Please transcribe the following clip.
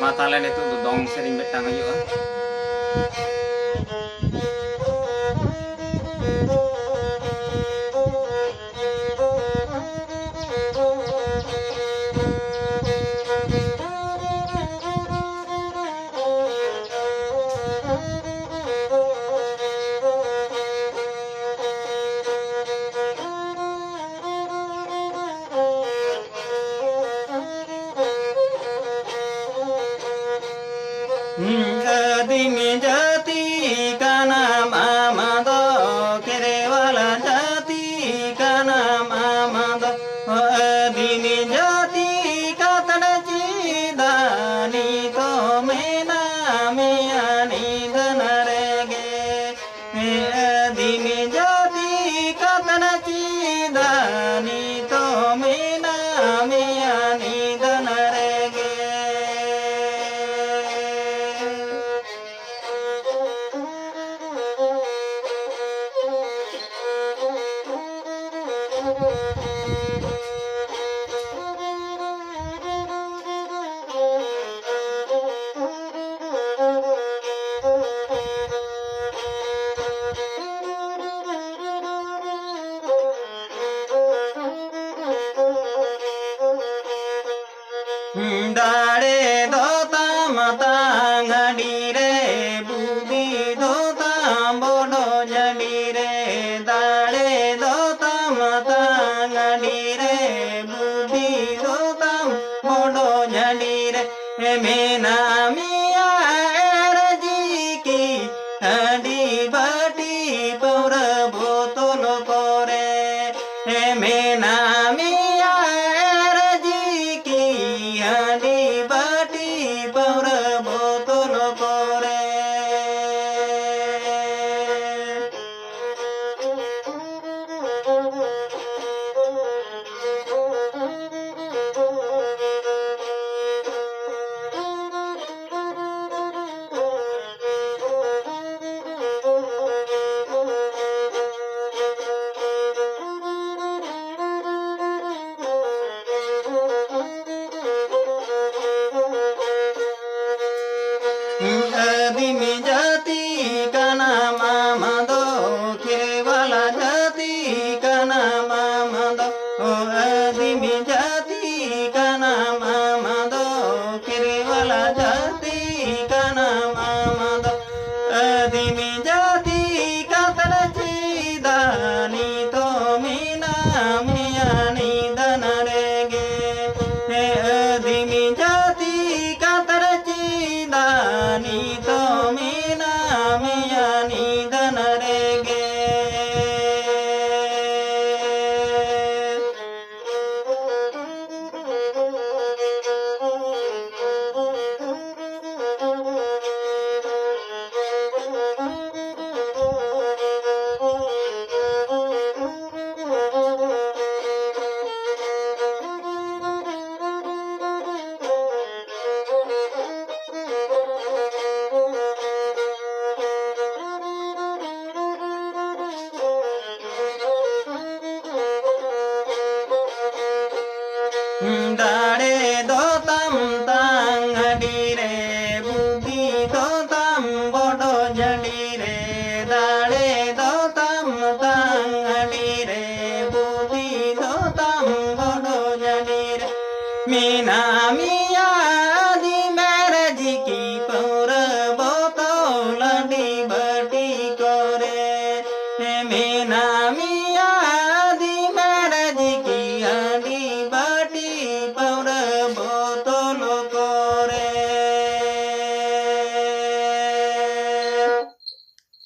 Ma tale nitu dong sering betang ayo ah. Dimi jati kana mama do kere wala jati kana mama do dimi jati katana chidani to mena me ani danarege dimi jati katana chidani to mena me ani danarege Dare dota mata ngadi re budi dota bodo jadi re dare dota mata ngadi re budi dota bodo jadi re mena mia erjiki adi bati pura botol kore mena mia erjiki adi bati pura botol kore Dimi jati kana mama do kere wala jati kana mama do dimi jati kana mama do kere wala jati